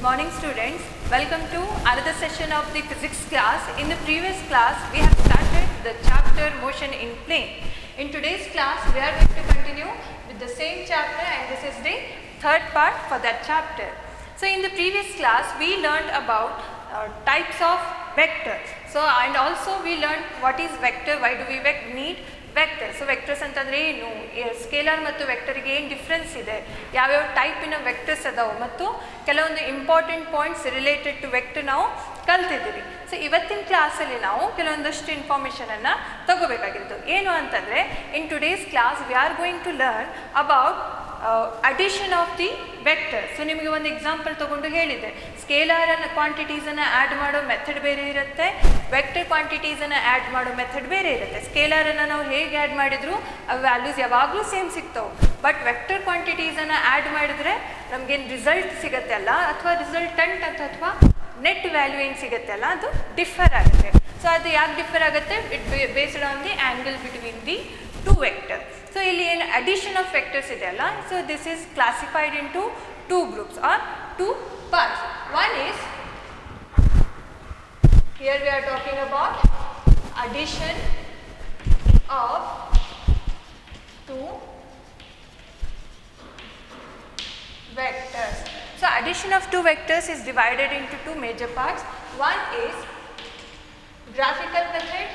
morning students, welcome to another session of the physics class. In the previous class we have started the chapter motion in plane. In today's class we are going to continue with the same chapter and this is the third part for that chapter. So in the previous class we learned about types of vectors. So and also we learned what is vector, why do we need vector. So vectors ಅಂತಂದರೆ ಏನು, scalar ಮತ್ತು ವೆಕ್ಟರ್ಗೆ ಏನು difference ಇದೆ, ಯಾವ್ಯಾವ ಟೈಪಿನ vectors ಅದಾವೆ ಮತ್ತು ಕೆಲವೊಂದು important points related to vector ನಾವು ಕಲ್ತಿದ್ದೀವಿ. ಸೊ ಇವತ್ತಿನ ಕ್ಲಾಸಲ್ಲಿ ನಾವು ಕೆಲವೊಂದಷ್ಟು ಇನ್ಫಾರ್ಮೇಷನನ್ನು ತಗೋಬೇಕಾಗಿತ್ತು. ಏನು ಅಂತಂದರೆ in today's class we are going to learn about addition of the vector. So ನಿಮಗೆ ಒಂದು ಎಕ್ಸಾಂಪಲ್ ತೊಗೊಂಡು ಹೇಳಿದೆ, ಸ್ಕೇಲಾರ್ ಕ್ವಾಂಟಿಟೀಸನ್ನು ಆ್ಯಡ್ ಮಾಡೋ ಮೆಥಡ್ ಬೇರೆ ಇರುತ್ತೆ, ವೆಕ್ಟರ್ ಕ್ವಾಂಟಿಟೀಸನ್ನು ಆ್ಯಡ್ ಮಾಡೋ ಮೆಥಡ್ ಬೇರೆ ಇರುತ್ತೆ. ಸ್ಕೇಲಾರನ್ನು ನಾವು ಹೇಗೆ ಆ್ಯಡ್ ಮಾಡಿದ್ರು ಆ ವ್ಯಾಲ್ಯೂಸ್ ಯಾವಾಗಲೂ ಸೇಮ್ ಸಿಗ್ತಾವೆ. ಬಟ್ ವೆಕ್ಟರ್ ಕ್ವಾಂಟಿಟೀಸನ್ನು ಆ್ಯಡ್ ಮಾಡಿದ್ರೆ ನಮಗೇನು ರಿಸಲ್ಟ್ ಸಿಗುತ್ತೆ ಅಲ್ಲ, ಅಥವಾ ರಿಸಲ್ಟೆಂಟ್ ಅಥವಾ ನೆಟ್ ವ್ಯಾಲ್ಯೂ ಏನು ಸಿಗುತ್ತೆ ಅಲ್ಲ, ಅದು ಡಿಫರ್ ಆಗುತ್ತೆ. ಸೊ ಅದು ಯಾಕೆ ಡಿಫರ್ ಆಗುತ್ತೆ, it based on the angle between the two vector. So ಇಲ್ಲಿ ಏನು ಅಡಿಷನ್ ಆಫ್ ವೆಕ್ಟರ್ಸ್ ಇದೆ ಅಲ್ಲ, so this is classified into two groups or two parts. One is, here we are talking about addition of two vectors. So addition of two vectors is divided into two major parts. One is graphical method,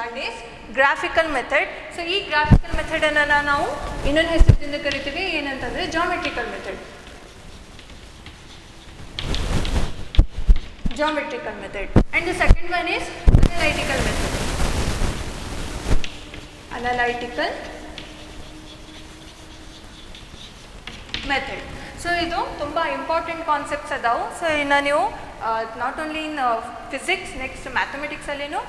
one is graphical method. So ಈ graphical ಮೆಥಡನ್ನು ನಾವು ಇನ್ನೊಂದು ಹೆಸರಿನಿಂದ ಕರಿತೀವಿ, ಏನಂತಂದರೆ geometrical method. Geometrical method. And the second one is analytical method. Analytical method. So ಇದು ತುಂಬ important concepts ಅದಾವೆ. ಸೊ ಇನ್ನು ನೀವು not only in physics, next ಮ್ಯಾಥಮೆಟಿಕ್ಸಲ್ಲಿನೂ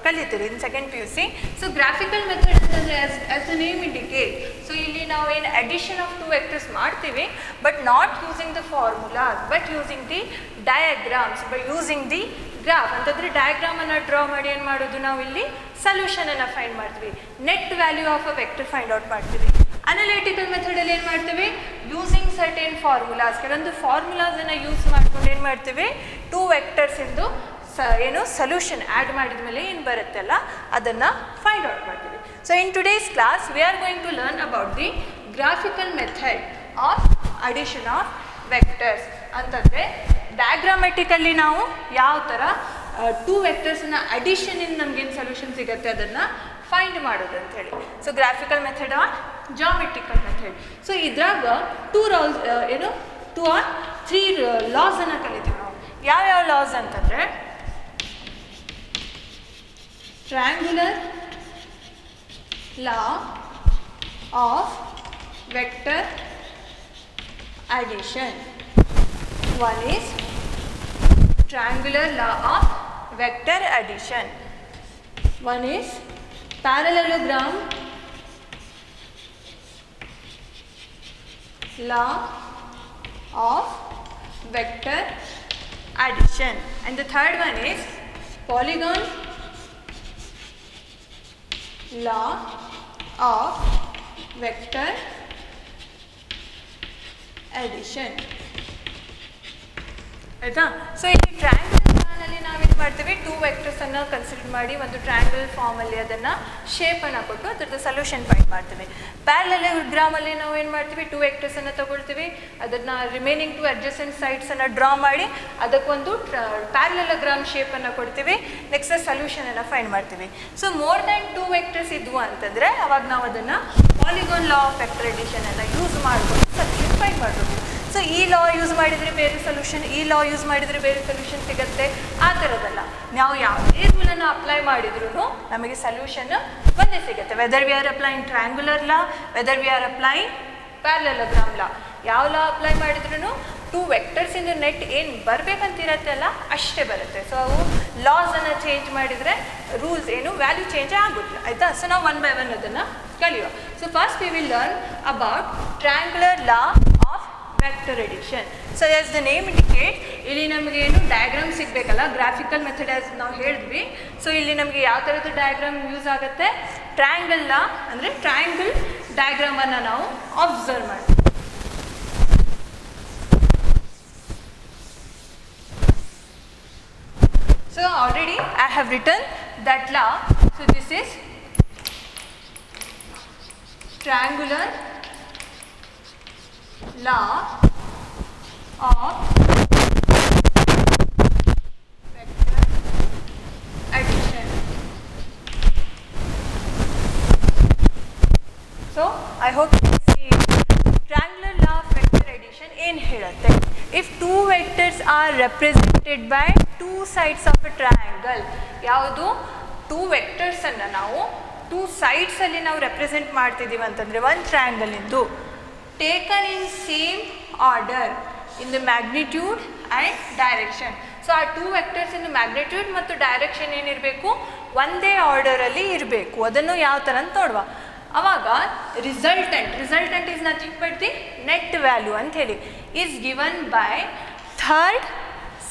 ಕಲಿತೀರಿ in second PUC. So graphical method ಅಂತಂದರೆ as the name indicate, so ಇಲ್ಲಿ ನಾವು ಏನು ಅಡಿಷನ್ ಆಫ್ ಟು ವೆಕ್ಟರ್ಸ್ ಮಾಡ್ತೀವಿ, but not using the formulas but using the diagrams, by using the graph. ಅಂತಂದರೆ ಡಯಾಗ್ರಾಮನ್ನು draw ಮಾಡಿ ಏನು ಮಾಡೋದು, ನಾವು ಇಲ್ಲಿ ಸೊಲ್ಯೂಷನನ್ನು ಫೈಂಡ್ ಮಾಡ್ತೀವಿ, net value of a vector find out ಮಾಡ್ತೀವಿ. ಅನಲಿಟಿಕಲ್ ಮೆಥಡಲ್ಲಿ ಏನು ಮಾಡ್ತೀವಿ, ಯೂಸಿಂಗ್ ಸರ್ಟೇನ್ ಫಾರ್ಮುಲಾಸ್, ಕೆಲವೊಂದು ಫಾರ್ಮುಲಾಸನ್ನು ಯೂಸ್ ಮಾಡ್ಕೊಂಡು ಏನು ಮಾಡ್ತೀವಿ, ಟೂ ವೆಕ್ಟರ್ಸಿಂದು ಏನು ಸೊಲ್ಯೂಷನ್ ಆ್ಯಡ್ ಮಾಡಿದ ಮೇಲೆ ಏನು ಬರುತ್ತಲ್ಲ ಅದನ್ನು ಫೈಂಡ್ ಔಟ್ ಮಾಡ್ತೀವಿ. So in today's class we are going to learn about the graphical method of addition of vectors. ಅಂತಂದರೆ ಡಯಾಗ್ರಾಮೆಟಿಕಲ್ಲಿ ನಾವು ಯಾವ ಥರ ಟೂ ವೆಕ್ಟರ್ಸನ್ನ ಅಡಿಷನಿಂದ ನಮಗೇನು ಸೊಲ್ಯೂಷನ್ ಸಿಗುತ್ತೆ ಅದನ್ನು ಫೈಂಡ್ ಮಾಡೋದು ಅಂಥೇಳಿ. So graphical method or geometrical method. So ಇದ್ರಾಗ ಟೂ ಆರ್ ತ್ರೀ ಲಾಸನ್ನು ಕಲಿತೀವಿ ನಾವು. ಯಾವ್ಯಾವ ಲಾಸ್ ಅಂತಂದರೆ, triangular law of vector addition. One is triangular law of vector addition. One is parallelogram law of vector addition. And the third one is polygon law of vector addition. ಆಯಿತಾ? So ಇಲ್ಲಿ triangle ಲಾನಲ್ಲಿ ನಾವೇನು ಮಾಡ್ತೀವಿ, two ವೆಕ್ಟರ್ಸನ್ನು consider ಮಾಡಿ ಒಂದು triangle ಫಾರ್ಮಲ್ಲಿ ಅದನ್ನು ಶೇಪನ್ನು ಕೊಟ್ಟು ಅದರದ್ದು ಸೊಲ್ಯೂಷನ್ ಫೈಂಡ್ ಮಾಡ್ತೀವಿ. ಪ್ಯಾರಲೆಲೋಗ್ರಾಮಲ್ಲಿ ನಾವು ಏನು ಮಾಡ್ತೀವಿ, ಟೂ ವೆಕ್ಟರ್ಸನ್ನು ತೊಗೊಳ್ತೀವಿ, ಅದನ್ನು ರಿಮೈನಿಂಗ್ ಟು ಅಡ್ಜಸೆಂಟ್ ಸೈಡ್ಸನ್ನು ಡ್ರಾ ಮಾಡಿ ಅದಕ್ಕೊಂದು ಪ್ಯಾರಲೆಲೋಗ್ರಾಮ್ ಶೇಪನ್ನು ಕೊಡ್ತೀವಿ, ನೆಕ್ಸ್ಟ್ ಸೊಲ್ಯೂಷನನ್ನು ಫೈಂಡ್ ಮಾಡ್ತೀವಿ. So more than two vectors ಇದ್ವು ಅಂತಂದರೆ ಅವಾಗ ನಾವು ಅದನ್ನು ಪಾಲಿಗಾನ್ ಲಾ ಆಫ್ ವೆಕ್ಟರ್ ಅಡಿಷನನ್ನು ಯೂಸ್ ಮಾಡಿಕೊಂಡು ಸೊಲ್ಯೂಷನ್ ಫೈಂಡ್ ಮಾಡಬೇಕು. ಸೊ ಈ ಲಾ ಯೂಸ್ ಮಾಡಿದರೆ ಬೇರೆ ಸೊಲ್ಯೂಷನ್, ಈ ಲಾ ಯೂಸ್ ಮಾಡಿದರೆ ಬೇರೆ ಸೊಲ್ಯೂಷನ್ ಸಿಗುತ್ತೆ, ಆ ಥರದ್ದಲ್ಲ. ನಾವು ಯಾವುದೇ ರೂಲನ್ನು ಅಪ್ಲೈ ಮಾಡಿದ್ರೂ ನಮಗೆ ಸೊಲ್ಯೂಷನ್ ಒಂದೇ ಸಿಗುತ್ತೆ. Whether we are applying triangular law, whether we are applying parallelogram law, ಯಾವ ಲಾ ಅಪ್ಲೈ ಮಾಡಿದ್ರೂ ಟೂ ವೆಕ್ಟರ್ಸಿಂದ ನೆಟ್ ಏನು ಬರಬೇಕಂತಿರತ್ತಲ್ಲ ಅಷ್ಟೇ ಬರುತ್ತೆ. ಸೊ ಅವು ಲಾಸನ್ನು ಚೇಂಜ್ ಮಾಡಿದರೆ ರೂಲ್ಸ್ ಏನು ವ್ಯಾಲ್ಯೂ ಚೇಂಜ್ ಆಗೋದಿಲ್ಲ. ಆಯಿತಾ? ಸೊ ನಾವು ಒನ್ ಬೈ ಒನ್ ಅದನ್ನು ಕಲಿಯುವ. So first we will learn about triangular law of vector addition. So as the name indicate, ಇಲ್ಲಿ ನಮಗೇನು ಡಯಾಗ್ರಾಮ್ ಸಿಗಬೇಕಲ್ಲ, ಗ್ರಾಫಿಕಲ್ ಮೆಥಡ್ ಆಸ್ ನಾವು ಹೇಳಿದ್ವಿ. ಸೊ ಇಲ್ಲಿ ನಮಗೆ ಯಾವ ಥರದ್ದು ಡಯಾಗ್ರಾಮ್ ಯೂಸ್ ಆಗುತ್ತೆ, ಟ್ರಯಾಂಗಲ್ ಲಾ ಅಂದರೆ ಟ್ರಯಾಂಗಲ್ ಡಯಾಗ್ರಾಮನ್ನು ನಾವು ಅಬ್ಸರ್ವ್ ಮಾಡ್ತೀವಿ. So already I have written that law. So this is triangular law of vector addition. So I hope you can see triangular law of vector addition ಏನು ಹೇಳುತ್ತೆ, if two vectors are represented by two sides of a triangle, ಯಾವುದು two ವೆಕ್ಟರ್ಸನ್ನು ನಾವು two ಸೈಡ್ಸಲ್ಲಿ ನಾವು represent ಮಾಡ್ತಿದ್ದೀವಿ ಅಂತಂದರೆ ಒಂದು ಟ್ರಯಾಂಗಲ್ ಇಂದು taken in same order in the magnitude and direction. So ಆ ಟೂ ವೆಕ್ಟರ್ಸ್ ಇನ್ ಮ್ಯಾಗ್ನಿಟ್ಯೂಡ್ ಮತ್ತು ಡೈರೆಕ್ಷನ್ ಏನಿರಬೇಕು, ಒಂದೇ ಆರ್ಡರಲ್ಲಿ ಇರಬೇಕು. ಅದನ್ನು ಯಾವ ಥರ ಅಂತ ನೋಡುವ. ಆವಾಗ resultant is nothing but the net value ಅಂಥೇಳಿ is given by third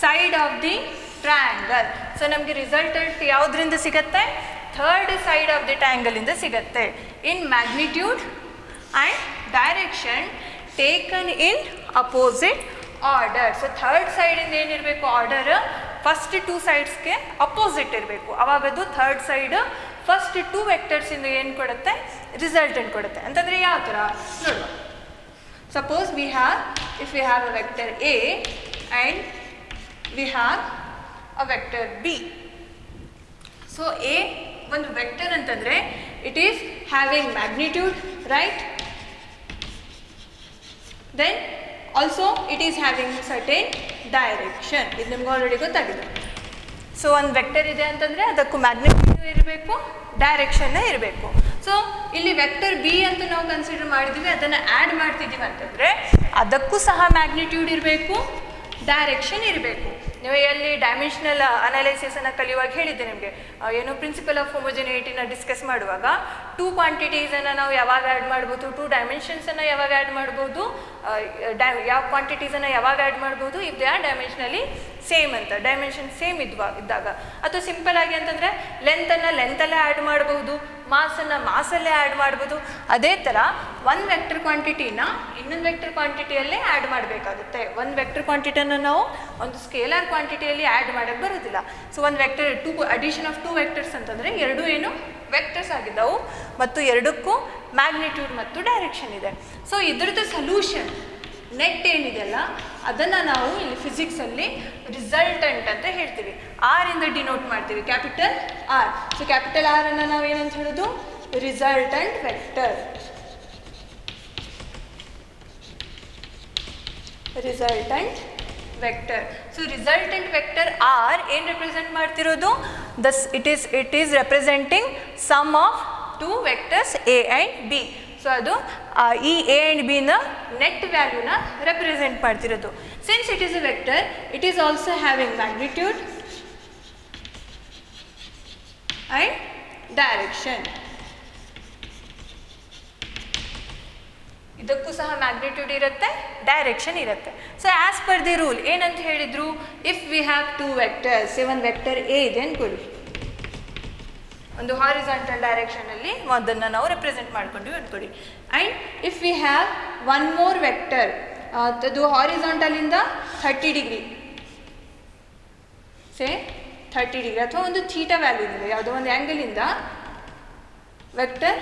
side of the triangle. So ನಮಗೆ ರಿಸಲ್ಟೆಂಟ್ ಯಾವುದರಿಂದ ಸಿಗುತ್ತೆ, ಥರ್ಡ್ ಸೈಡ್ ಆಫ್ ದಿ ಟ್ರಯಾಂಗಲಿಂದ ಸಿಗುತ್ತೆ. In magnitude and direction taken in opposite order. So third ಸೈಡಿಂದ ಏನಿರಬೇಕು order, first two ಸೈಡ್ಸ್ಗೆ opposite ಇರಬೇಕು. ಅವಾಗದು ಥರ್ಡ್ ಸೈಡ್ ಫಸ್ಟ್ ಟೂ ವೆಕ್ಟರ್ಸಿಂದ ಏನು ಕೊಡುತ್ತೆ, ರಿಸಲ್ಟೆಂಟ್ ಕೊಡುತ್ತೆ. ಅಂತಂದರೆ ಯಾವ ಥರ ನೋಡುವ. Suppose if we have a vector A and we have a vector B. So A ಒಂದು ವೆಕ್ಟರ್ ಅಂತಂದರೆ it is having magnitude, right? Then also it is having certain direction. ಇದು ನಿಮ್ಗೆ ಆಲ್ರೆಡಿ ಗೊತ್ತಾಗಿದೆ. ಸೊ ಒಂದು ವೆಕ್ಟರ್ ಇದೆ ಅಂತಂದರೆ ಅದಕ್ಕೂ magnitude ಇರಬೇಕು, ಡೈರೆಕ್ಷನ್ನೇ ಇರಬೇಕು. ಸೊ ಇಲ್ಲಿ ವೆಕ್ಟರ್ ಬಿ ಅಂತ ನಾವು ಕನ್ಸಿಡರ್ ಮಾಡಿದ್ದೀವಿ, ಅದನ್ನು ಆ್ಯಡ್ ಮಾಡ್ತಿದ್ದೀವಿ ಅಂತಂದರೆ ಅದಕ್ಕೂ ಸಹ ಮ್ಯಾಗ್ನಿಟ್ಯೂಡ್ ಇರಬೇಕು, ಡೈರೆಕ್ಷನ್ ಇರಬೇಕು. ನೀವು ಎಲ್ಲಿ ಡೈಮೆನ್ಷನಲ್ ಅನಾಲಿಸಿಸನ್ನು ಕಲಿಯುವಾಗ ಹೇಳಿದ್ದೆ ನಿಮಗೆ, ಏನು ಪ್ರಿನ್ಸಿಪಲ್ ಆಫ್ ಹೋಮೋಜಿನಿಟಿನ ಡಿಸ್ಕಸ್ ಮಾಡುವಾಗ ಟೂ ಕ್ವಾಂಟಿಟೀಸನ್ನು ನಾವು ಯಾವಾಗ ಆ್ಯಡ್ ಮಾಡ್ಬೋದು, ಟೂ ಡೈಮೆನ್ಷನ್ಸನ್ನು ಯಾವಾಗ ಆ್ಯಡ್ ಮಾಡ್ಬೋದು, ಯಾವ ಕ್ವಾಂಟಿಟೀಸನ್ನು ಯಾವಾಗ ಆ್ಯಡ್ ಮಾಡ್ಬೋದು, ಇಫ್ ದೇ ಆರ್ ಡೈಮೆನ್ಷನಲಿ ಸೇಮ್ ಅಂತ. ಡೈಮೆನ್ಷನ್ ಸೇಮ್ ಇದ್ದಾಗ, ಅಥವಾ ಸಿಂಪಲ್ ಆಗಿ ಅಂತಂದರೆ ಲೆಂತನ್ನು ಲೆಂತಲ್ಲೇ ಆ್ಯಡ್ ಮಾಡ್ಬೋದು, ಮಾಸನ್ನು ಮಾಸಲ್ಲೇ ಆ್ಯಡ್ ಮಾಡ್ಬೋದು. ಅದೇ ಥರ ಒಂದು ವೆಕ್ಟರ್ ಕ್ವಾಂಟಿಟಿನ ಇನ್ನೊಂದು ವೆಕ್ಟರ್ ಕ್ವಾಂಟಿಟಿಯಲ್ಲೇ ಆ್ಯಡ್ ಮಾಡಬೇಕಾಗುತ್ತೆ. ಒಂದು ವೆಕ್ಟರ್ ಕ್ವಾಂಟಿಟಿಯನ್ನು ನಾವು ಒಂದು ಸ್ಕೇಲಾರ್ ಕ್ವಾಂಟಿಟಿಯಲ್ಲಿ ಆ್ಯಡ್ ಮಾಡೋಕ್ಕೆ ಬರೋದಿಲ್ಲ. ಸೊ ಒಂದು vector addition of two vectors ಅಂತಂದರೆ ಎರಡೂ ಏನು ವೆಕ್ಟರ್ಸ್ ಆಗಿದ್ದವು ಮತ್ತು ಎರಡಕ್ಕೂ ಮ್ಯಾಗ್ನಿಟ್ಯೂಡ್ ಮತ್ತು ಡೈರೆಕ್ಷನ್ ಇದೆ. ಸೊ ಇದ್ರದ್ದು ಸೊಲ್ಯೂಷನ್ ನೆಟ್ ಏನಿದೆಯಲ್ಲ ಅದನ್ನು ನಾವು ಇಲ್ಲಿ ಫಿಸಿಕ್ಸಲ್ಲಿ ರಿಸಲ್ಟೆಂಟ್ ಅಂತ ಹೇಳ್ತೀವಿ. ಆರಿಂದ ಡಿನೋಟ್ ಮಾಡ್ತೀವಿ, ಕ್ಯಾಪಿಟಲ್ ಆರ್. ಸೊ ಕ್ಯಾಪಿಟಲ್ ಆರನ್ನು ನಾವು ಏನಂತ ಹೇಳೋದು, resultant vector. Resultant vector. So resultant vector R ಏನು ರೆಪ್ರೆಸೆಂಟ್ ಮಾಡ್ತಿರೋದು, it is representing sum of two vectors A and B. So ಅದು ಈ ಎ ಆ್ಯಂಡ್ ಬಿನ ನೆಟ್ ವ್ಯಾಲ್ಯೂನ ರೆಪ್ರೆಸೆಂಟ್ ಮಾಡ್ತಿರೋದು. Since it is a vector, it is also having magnitude and direction. ಇದಕ್ಕೂ ಸಹ magnitude ಇರುತ್ತೆ, ಡೈರೆಕ್ಷನ್ ಇರುತ್ತೆ. So as per the rule ಏನಂತ ಹೇಳಿದರು, if we have two vectors, ಒಂದು ವೆಕ್ಟರ್ ಎ ಇದೆ ಅಂದ್ಕೊಳ್ಳಿ, ಒಂದು ಹಾರಿಜಾಂಟಲ್ ಡೈರೆಕ್ಷನಲ್ಲಿ ಅದನ್ನು ನಾವು ರೆಪ್ರೆಸೆಂಟ್ ಮಾಡ್ಕೊಂಡ್ವಿ ಅಂದ್ಕೊಳ್ಳಿ. And if we have one more vector, ಅದು ಹಾರಿಜಾಂಟಲಿಂದ 30 ಡಿಗ್ರಿ, ಸೇ 30 ಡಿಗ್ರಿ ಅಥವಾ ಒಂದು ಥೀಟಾ ವ್ಯಾಲ್ಯೂ ಇದೆ, ಯಾವುದೋ ಒಂದು ಆ್ಯಂಗಲಿಂದ ವೆಕ್ಟರ್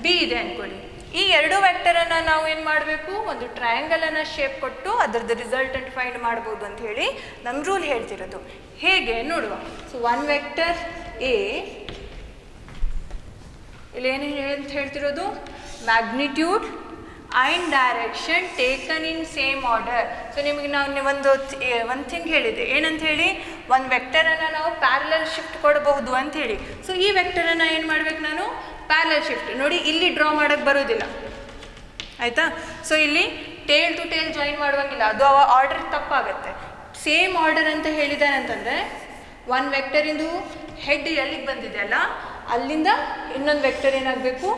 ಬಿ ಇದೆ ಅಂದ್ಕೊಳ್ಳಿ. ಈ ಎರಡು ವೆಕ್ಟರನ್ನು ನಾವು ಏನು ಮಾಡಬೇಕು, ಒಂದು ಟ್ರಯಾಂಗಲನ್ನು ಶೇಪ್ ಕೊಟ್ಟು ಅದರದ್ದು ರಿಸಲ್ಟೆಂಟ್ ಫೈಂಡ್ ಮಾಡ್ಬೋದು ಅಂತ ಹೇಳಿ ನಮ್ಮ ರೂಲ್ ಹೇಳ್ತಿರೋದು. ಹೇಗೆ ನೋಡುವ. ಸೊ ಒನ್ ವೆಕ್ಟರ್ ಎ, ಇಲ್ಲಿ ಏನು ಅಂತ ಹೇಳ್ತಿರೋದು, magnitude and direction taken in same order. So ನಿಮಗೆ ನಾನು ಒಂದು ಥಿಂಗ್ ಹೇಳಿದೆ, ಏನಂತ ಹೇಳಿ, ಒಂದು ವೆಕ್ಟರನ್ನು ನಾವು ಪ್ಯಾರಲಲ್ ಶಿಫ್ಟ್ ಕೊಡಬಹುದು ಅಂಥೇಳಿ. ಸೊ ಈ ವೆಕ್ಟರನ್ನು ಏನು ಮಾಡ್ಬೇಕು ನಾನು, ಪ್ಯಾರಲಲ್ ಶಿಫ್ಟ್. ನೋಡಿ ಇಲ್ಲಿ ಡ್ರಾ ಮಾಡೋಕ್ಕೆ ಬರೋದಿಲ್ಲ, ಆಯಿತಾ? ಸೊ ಇಲ್ಲಿ ಟೇಲ್ ಟು ಟೇಲ್ ಜಾಯಿನ್ ಮಾಡುವಂಗಿಲ್ಲ, ಅದು ಆರ್ಡರ್ ತಪ್ಪಾಗುತ್ತೆ. ಸೇಮ್ ಆರ್ಡರ್ ಅಂತ ಹೇಳಿದ್ದಾನೆ ಅಂತಂದರೆ ಒಂದು ವೆಕ್ಟರಿಂದು ಹೆಡ್ ಎಲ್ಲಿಗೆ ಬಂದಿದೆ ಅಲ್ಲ, ಅಲ್ಲಿಂದ ಇನ್ನೊಂದು ವೆಕ್ಟರ್ ಏನಾಗಬೇಕು,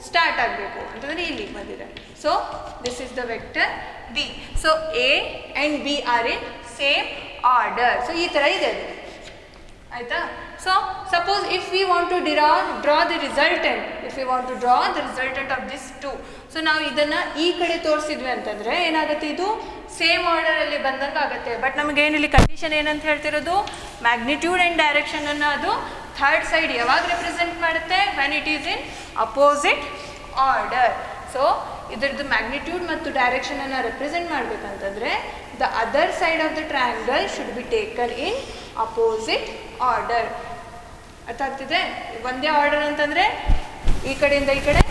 ಸ್ಟಾರ್ಟ್ ಆಗಬೇಕು ಅಂತಂದರೆ ಇಲ್ಲಿಗೆ ಬಂದಿದೆ. So this is the vector B. So A and B are in same order. So ಈ ಥರ ಇದೆ ಅದು, ಆಯಿತಾ? So suppose if we want to draw the resultant, if we want to draw the resultant of this two, so ನಾವು ಇದನ್ನು ಈ ಕಡೆ ತೋರಿಸಿದ್ವಿ ಅಂತಂದರೆ ಏನಾಗುತ್ತೆ, ಇದು ಸೇಮ್ ಆರ್ಡರಲ್ಲಿ ಬಂದಂಗೆ ಆಗುತ್ತೆ. ಬಟ್ ನಮಗೇನಿಲ್ಲಿ ಕಂಡೀಷನ್ ಏನಂತ ಹೇಳ್ತಿರೋದು, ಮ್ಯಾಗ್ನಿಟ್ಯೂಡ್ ಆ್ಯಂಡ್ ಡೈರೆಕ್ಷನನ್ನು ಅದು ಥರ್ಡ್ ಸೈಡ್ ಯಾವಾಗ ರೆಪ್ರೆಸೆಂಟ್ ಮಾಡುತ್ತೆ, when it is in opposite order. So ಇದರದ್ದು ಮ್ಯಾಗ್ನಿಟ್ಯೂಡ್ ಮತ್ತು ಡೈರೆಕ್ಷನನ್ನು ರೆಪ್ರೆಸೆಂಟ್ ಮಾಡಬೇಕಂತಂದರೆ the other side of the triangle should be taken in opposite order. ಅರ್ಥ ಆಗ್ತಿದೆ? ಒಂದೇ ಆರ್ಡರ್ ಅಂತಂದರೆ ಈ ಕಡೆಯಿಂದ ಈ ಕಡೆ,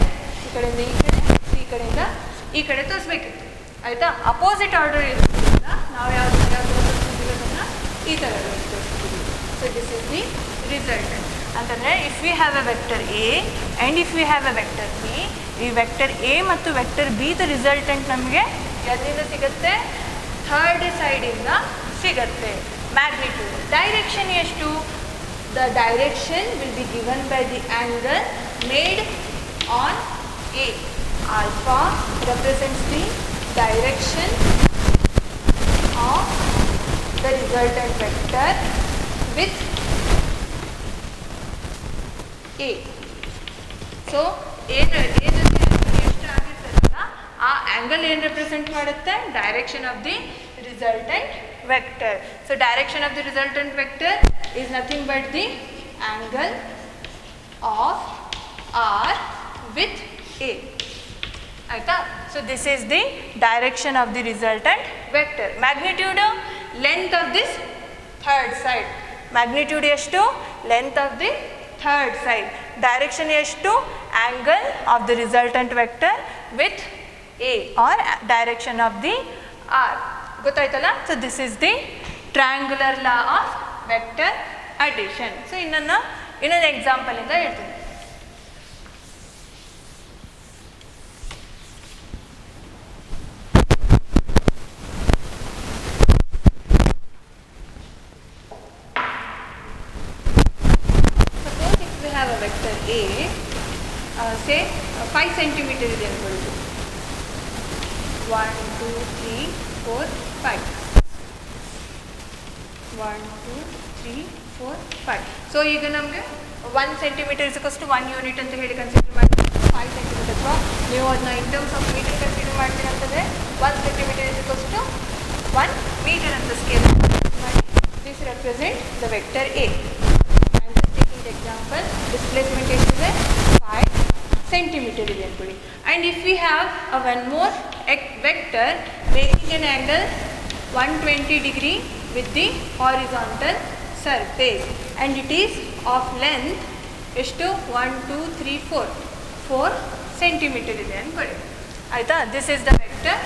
ಈ ಕಡೆಯಿಂದ ಈ ಕಡೆ, ಈ ಕಡೆಯಿಂದ ಈ ಕಡೆ ತೋರಿಸ್ಬೇಕಿತ್ತು. ಆಯಿತಾ? ಅಪೋಸಿಟ್ ಆರ್ಡರ್ ಇರೋದ್ರಿಂದ ನಾವು ಯಾವುದನ್ನು ಈ ಥರ ತೋರಿಸ್ತೀವಿ. So this is the resultant. ಅಂತಂದರೆ if we have a vector A and if we have a vector B, ಈ ವೆಕ್ಟರ್ ಎ ಮತ್ತು ವೆಕ್ಟರ್ ಬಿದ ರಿಸಲ್ಟೆಂಟ್ ನಮಗೆ ಎಲ್ಲಿಂದ ಸಿಗುತ್ತೆ, ಥರ್ಡ್ ಸೈಡಿಂದ ಸಿಗುತ್ತೆ. ಮ್ಯಾಗ್ನಿಟ್ಯೂಡ್, ಡೈರೆಕ್ಷನ್ ಎಷ್ಟು, the direction will be given by the angle made on A. Alpha represents the direction of the resultant vector with A. So ಎಷ್ಟು ಆಗಿರ್ತದಲ್ಲ ಆ ಆ್ಯಂಗಲ್ ಏನು ರೆಪ್ರೆಸೆಂಟ್ ಮಾಡುತ್ತೆ, direction of the resultant vector. So direction of the resultant vector is nothing but the angle of R with A. ಆಯಿತಾ? So this is the direction of the resultant vector. Magnitude, length of this third side. Magnitude ಎಷ್ಟು, length of the third side. Direction ಎಷ್ಟು, angle of the resultant vector with A or direction of the R. ಗೊತ್ತಾಯ್ತಲ್ಲ? So this is the triangular law of vector addition. So ಇನ್ನೊಂದು ಎಕ್ಸಾಂಪಲಿಂದ ಹೇಳ್ತೀನಿ. have a vector A, say 5 centimeter ಇದೆ ಅನ್ಕೊಳ್ಳಿ. 1 2 3 4 5 1 2 3 4 5. So ಈಗ ನಮಗೆ 1 centimeter is equals to 1 unit ಅಂತ ಹೇಳಿ ಕನ್ಸಿಡರ್ ಮಾಡ್ತೀವಿ. 5 centimeter ಅಥವಾ ನೀವು ಅದನ್ನ in terms of meter consider ಮಾಡ್ತೀರಿ ಅಂತಂದರೆ 1 centimeter is equals to 1 meter ಅಂತ ಸ್ಕೇಲ್ ಮಾಡಿ. This represent the vector A. Example, displacement is 5 centimeter ಇದೆ ಅನ್ಕೊಳ್ಳಿ. And if we have one more vector making an angle 120 degree with the horizontal surface and it is of length ಎಷ್ಟು 1 2 3 4 centimeter ಇದೆ ಅನ್ಕೊಳ್ಳಿ. ಆಯಿತಾ? This is the vector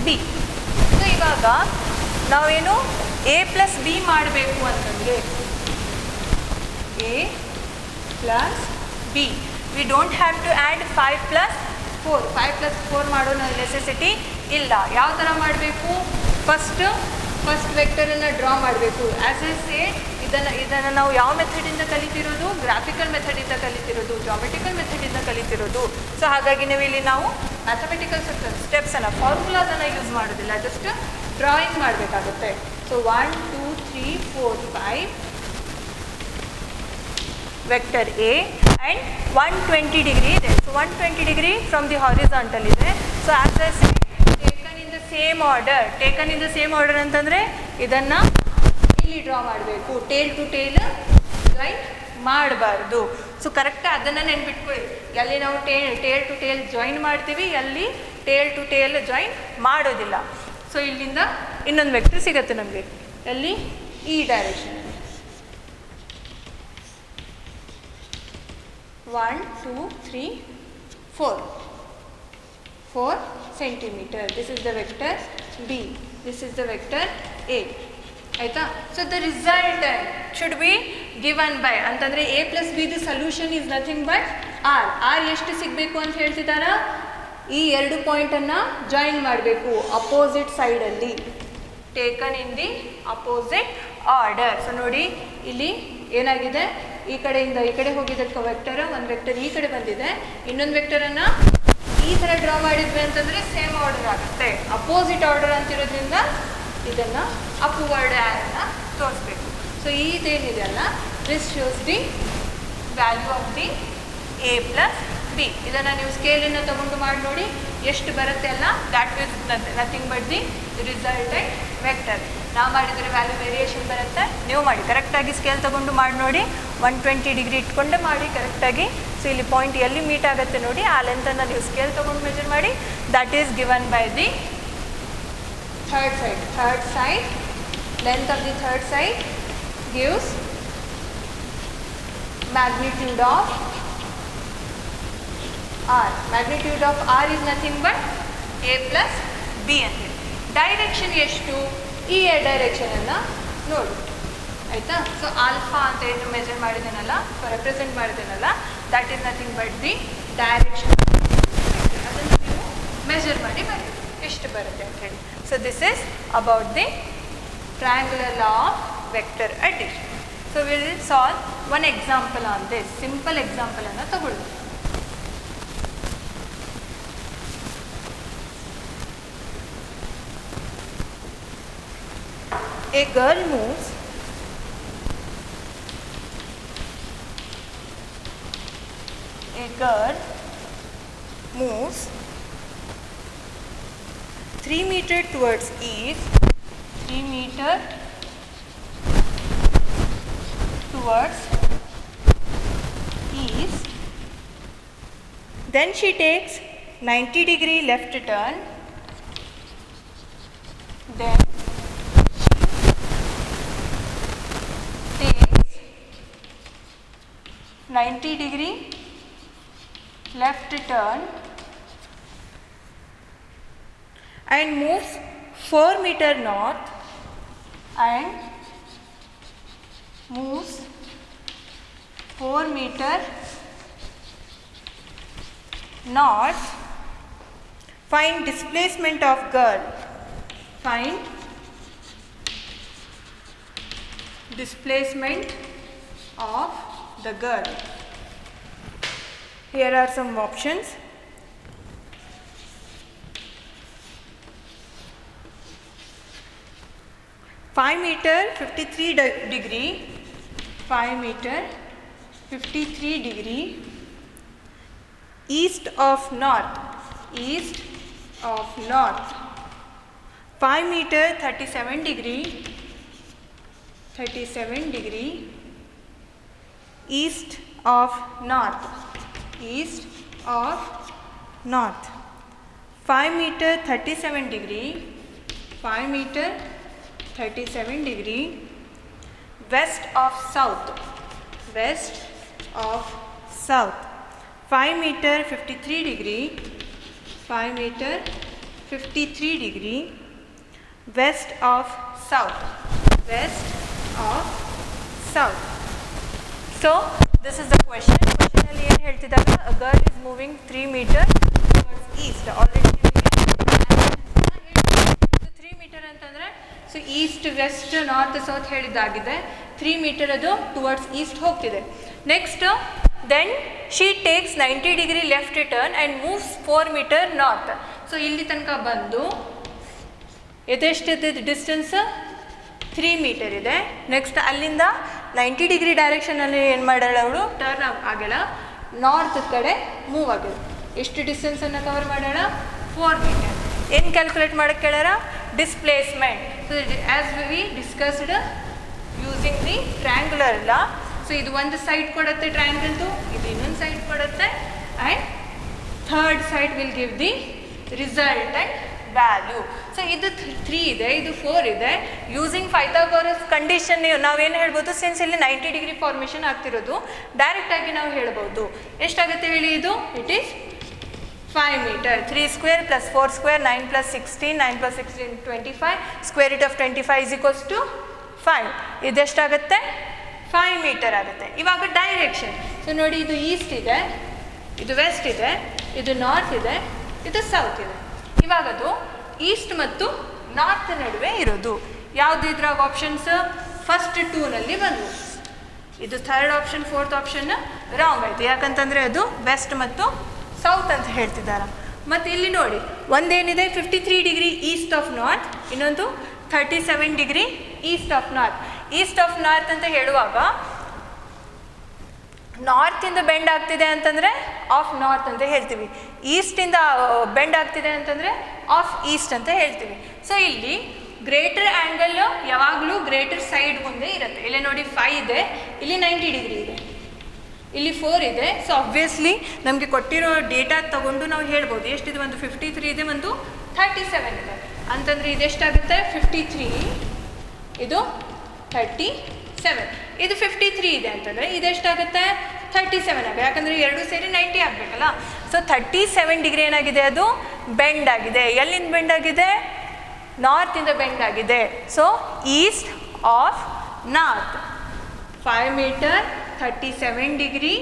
B. So ಇವಾಗ ನಾವೇನು A plus B ಮಾಡಬೇಕು ಅಂತಂದರೆ A plus B. We don't have to add 5 plus 4. 5 plus 4 ಮಾಡೋ necessity ಇಲ್ಲ. ಯಾವ ಥರ ಮಾಡಬೇಕು, ಫಸ್ಟ್ ವೆಕ್ಟರನ್ನು ಡ್ರಾ ಮಾಡಬೇಕು. ಆ್ಯಸ್ ಎ ಸೇ ಇದನ್ನು ನಾವು ಯಾವ ಮೆಥಡಿಂದ ಕಲಿತಿರೋದು, ಗ್ರಾಫಿಕಲ್ ಮೆಥಡಿಂದ ಕಲಿತಿರೋದು, ಜಾಮೆಟ್ರಿಕಲ್ ಮೆಥಡಿಂದ ಕಲಿತಿರೋದು. ಸೊ ಹಾಗಾಗಿ ಇಲ್ಲಿ ನಾವು ಮ್ಯಾಥಮೆಟಿಕಲ್ ಸ್ಟೆಪ್ಸನ್ನು, ಫಾರ್ಮುಲಾಸನ್ನು ಯೂಸ್ ಮಾಡೋದಿಲ್ಲ, ಜಸ್ಟ್ ಡ್ರಾಯಿಂಗ್ ಮಾಡಬೇಕಾಗುತ್ತೆ. So 1 2 3 4 5 vector A and 120 degree ಇದೆ. So 120 degree from the horizontal ಇದೆ. So as I said, taken in the same order. Taken in the same order ಅಂತಂದರೆ ಇದನ್ನು ಇಲ್ಲಿ ಡ್ರಾ ಮಾಡಬೇಕು. ಟೇಲ್ ಟು ಟೇಲ್ ಜಾಯಿನ್ ಮಾಡಬಾರ್ದು. So ಕರೆಕ್ಟಾಗಿ ಅದನ್ನು ನೆನ್ಪಿಟ್ಕೊಳ್ಳಿ. ಎಲ್ಲಿ ನಾವು ಟೇಲ್ ಟು ಟೇಲ್ ಜಾಯಿನ್ ಮಾಡ್ತೀವಿ, ಅಲ್ಲಿ ಟೇಲ್ ಟು ಟೇಲ್ ಜಾಯಿನ್ ಮಾಡೋದಿಲ್ಲ. ಸೊ ಇಲ್ಲಿಂದ ಇನ್ನೊಂದು ವೆಕ್ಟರ್ ಸಿಗುತ್ತೆ ನಮಗೆ, ಎಲ್ಲಿ ಈ direction 1 2 3 4 centimeter. This is the vector B. This is the vector A. ಆಯಿತಾ? So the resultant should be given by ಅಂತಂದರೆ A plus B the solution is nothing but R ಎಷ್ಟು ಸಿಗಬೇಕು ಅಂತ ಹೇಳ್ತಿದ್ದಾರ, ಈ ಎರಡು ಪಾಯಿಂಟನ್ನು ಜಾಯಿನ್ ಮಾಡಬೇಕು ಅಪೋಸಿಟ್ ಸೈಡಲ್ಲಿ, taken in the opposite order. So ನೋಡಿ ಇಲ್ಲಿ ಏನಾಗಿದೆ, ಈ ಕಡೆಯಿಂದ ಈ ಕಡೆ ಹೋಗಿದ್ದಕ್ಕೆ ವೆಕ್ಟರ್, ಒಂದು ವೆಕ್ಟರ್ ಈ ಕಡೆ ಬಂದಿದೆ, ಇನ್ನೊಂದು ವೆಕ್ಟರನ್ನು ಈ ಥರ ಡ್ರಾ ಮಾಡಿದ್ವಿ ಅಂತಂದರೆ ಸೇಮ್ ಆರ್ಡರ್ ಆಗುತ್ತೆ. ಅಪೋಸಿಟ್ ಆರ್ಡರ್ ಅಂತಿರೋದ್ರಿಂದ ಇದನ್ನು ಅಪ್ವರ್ಡ್ ಆ್ಯರನ್ನು ತೋರಿಸ್ಬೇಕು. ಸೊ ಇದೇನಿದೆ ಅಲ್ಲ, this shows the value of the A plus B. ಇದನ್ನು ನೀವು ಸ್ಕೇಲನ್ನು ತಗೊಂಡು ಮಾಡಿ ನೋಡಿ ಎಷ್ಟು ಬರುತ್ತೆ ಅಲ್ಲ. That is nothing but the resultant vector. ನಾವು ಮಾಡಿದರೆ ವ್ಯಾಲ್ಯೂ ವೇರಿಯೇಷನ್ ಬರುತ್ತೆ, ನೀವು ಮಾಡಿ ಕರೆಕ್ಟಾಗಿ ಸ್ಕೇಲ್ ತೊಗೊಂಡು ಮಾಡಿ ನೋಡಿ. 120 ಡಿಗ್ರಿ ಇಟ್ಕೊಂಡೆ ಮಾಡಿ ಕರೆಕ್ಟಾಗಿ. ಸೊ ಇಲ್ಲಿ ಪಾಯಿಂಟ್ ಎಲ್ಲಿ ಮೀಟ್ ಆಗುತ್ತೆ ನೋಡಿ, ಆ ಲೆಂತನ್ನು ನೀವು ಸ್ಕೇಲ್ ತೊಗೊಂಡು ಮೆಜರ್ ಮಾಡಿ. That is given by the third side. Length of the third side gives magnitude of r. Magnitude of r is nothing but a plus b ಅಂತ ಹೇಳಿ. ಡೈರೆಕ್ಷನ್ ಎಷ್ಟು, ಈ ಡೈರೆಕ್ಷನ್ ಅನ್ನು ನೋಡಿ ಆಯಿತಾ. ಸೊ ಆಲ್ಫಾ ಅಂತ ಏನು ಮೆಜರ್ ಮಾಡಿದ್ದೇನಲ್ಲ, ರೆಪ್ರೆಸೆಂಟ್ ಮಾಡಿದ್ದೇನಲ್ಲ, that is nothing but the direction. ಅದನ್ನು ನೀವು ಮೆಜರ್ ಮಾಡಿ ಎಷ್ಟು ಬರುತ್ತೆ ಅಂತ ಹೇಳಿ. So this is about the triangular law of vector addition. So we will solve one example on this. Simple example anna tagollu. A girl moves moves 3 meters towards east, 3 meters towards east. Then she takes 90 degree left turn. Then she takes 90 degree left turn and moves 4 meters north and moves 4 meters north. Find displacement of girl. Find displacement of the girl. Here are some options. Five meter 53 degree, 5 meter 53 degree east of north, 5 meter 37 degree east of north, 5 meter 37 degree, 5 meter 37 degree west of south, 5 meter 53 degree, 5 meter 53 degree west of south. So this is the question. ಅಲ್ಲಿ ಏನು ಹೇಳ್ತಿದ್ದಾಗ, a girl is moving 3 meters towards east. Already 3 meter ಅಂತಂದ್ರೆ so east west north south ಹೇಳಿದ್ದಾಗಿದೆ. 3 metre ಅದು towards east ಹೋಗ್ತಿದೆ. Next then she takes 90 degree left turn and moves 4 metre north. So ಇಲ್ಲಿ ತನಕ ಬಂದು ಎದೆಷ್ಟಿದೆ ಡಿಸ್ಟೆನ್ಸ್ 3 ಮೀಟರ್ ಇದೆ. Next ಅಲ್ಲಿಂದ 90 ಡಿಗ್ರಿ ಡೈರೆಕ್ಷನಲ್ಲಿ ಏನು ಮಾಡ್ಯಾಳ ಅವಳು, ಟರ್ನ್ ಆಗ್ಯಾಳ, ನಾರ್ತ್ ಕಡೆ ಮೂವ್ ಆಗ್ಯಾಳ. ಎಷ್ಟು ಡಿಸ್ಟೆನ್ಸನ್ನು ಕವರ್ ಮಾಡ್ಯಾಳ, 4 ಮೀಟರ್. ಏನು ಕ್ಯಾಲ್ಕುಲೇಟ್ ಮಾಡೋಕ್ಕೆ ಕೇಳ್ಯಾರ, displacement. So as we discussed using the triangular law. So ಇದು ಒಂದು ಸೈಡ್ ಕೊಡುತ್ತೆ ಟ್ರ್ಯಾಂಗಲ್ದು, ಇದು ಇನ್ನೊಂದು ಸೈಡ್ ಕೊಡುತ್ತೆ, and third side will give the resultant value. So ಇದು 3 ಇದೆ, ಇದು 4 ಇದೆ. ಯೂಸಿಂಗ್ ಪೈಥಾಗೋರಸ್ ಕಂಡೀಷನ್ ನಾವೇನು ಹೇಳ್ಬೋದು, ಸಿನ್ಸ್ ಇಲ್ಲಿ 90 ಡಿಗ್ರಿ ಫಾರ್ಮೇಷನ್ ಆಗ್ತಿರೋದು, ಡೈರೆಕ್ಟಾಗಿ ನಾವು ಹೇಳ್ಬೋದು. ಎಷ್ಟಾಗುತ್ತೆ ಹೇಳಿ ಇದು, it is 5 meter. 3 square plus 4 square 9 plus 16, 9 plus 16 25, square root of 25 is equals to 5. ಇದೆಷ್ಟಾಗುತ್ತೆ, 5 meter ಆಗುತ್ತೆ. ಇವಾಗ ಡೈರೆಕ್ಷನ್, ಸೊ ನೋಡಿ ಇದು ಈಸ್ಟ್ ಇದೆ, ಇದು ವೆಸ್ಟ್ ಇದೆ, ಇದು ನಾರ್ತ್ ಇದೆ, ಇದು ಸೌತ್ ಇದೆ. ಇವಾಗದು ಈಸ್ಟ್ ಮತ್ತು ನಾರ್ತ್ ನಡುವೆ ಇರೋದು ಯಾವುದು, ಇದ್ರಾಗ ಆಪ್ಷನ್ಸ್ ಫಸ್ಟ್ 2ನಲ್ಲಿ ಬಂದವು. ಇದು third option, fourth option wrong ಆಯಿತು. ಯಾಕಂತಂದರೆ ಅದು ವೆಸ್ಟ್ ಮತ್ತು ಸೌತ್ ಅಂತ ಹೇಳ್ತಿದ್ದಾರೆ. ಮತ್ತು ಇಲ್ಲಿ ನೋಡಿ ಒಂದೇನಿದೆ 53 ಡಿಗ್ರಿ ಈಸ್ಟ್ ಆಫ್ ನಾರ್ತ್, ಇನ್ನೊಂದು 37 degree east of north. East of north ಅಂತ ಹೇಳುವಾಗ ನಾರ್ತಿಂದ ಬೆಂಡ್ ಆಗ್ತಿದೆ ಅಂತಂದರೆ ಆಫ್ ನಾರ್ತ್ ಅಂತ ಹೇಳ್ತೀವಿ, ಈಸ್ಟಿಂದ ಬೆಂಡ್ ಆಗ್ತಿದೆ ಅಂತಂದರೆ ಆಫ್ ಈಸ್ಟ್ ಅಂತ ಹೇಳ್ತೀವಿ. ಸೊ ಇಲ್ಲಿ ಗ್ರೇಟರ್ ಆ್ಯಂಗಲ್ ಯಾವಾಗಲೂ ಗ್ರೇಟರ್ ಸೈಡ್ ಮುಂದೆ ಇರುತ್ತೆ. ಇಲ್ಲಿ ನೋಡಿ 5 ಇದೆ, ಇಲ್ಲಿ 90 ಡಿಗ್ರಿ ಇದೆ, ಇಲ್ಲಿ 4 ಇದೆ. ಸೊ ಆಬ್ವಿಯಸ್ಲಿ ನಮಗೆ ಕೊಟ್ಟಿರೋ ಡೇಟಾ ತಗೊಂಡು ನಾವು ಹೇಳ್ಬೋದು ಎಷ್ಟಿದೆ, ಒಂದು 53 ಇದೆ, ಒಂದು 37 ಇದೆ ಅಂತಂದರೆ ಇದೆಷ್ಟಾಗುತ್ತೆ 53, ಇದು 37, ಇದು 53 ಇದೆ ಅಂತಂದರೆ ಇದೆಷ್ಟಾಗುತ್ತೆ 37 ಆಗುತ್ತೆ, ಯಾಕಂದರೆ ಎರಡು ಸೇರಿ 90 ಆಗಬೇಕಲ್ಲ. ಸೊ 37 ಡಿಗ್ರಿ ಏನಾಗಿದೆ, ಅದು ಬೆಂಡ್ ಆಗಿದೆ. ಎಲ್ಲಿಂದ ಬೆಂಡ್ ಆಗಿದೆ, ನಾರ್ತಿಂದ ಬೆಂಡ್ ಆಗಿದೆ. So east of north, 5 metre 37 degree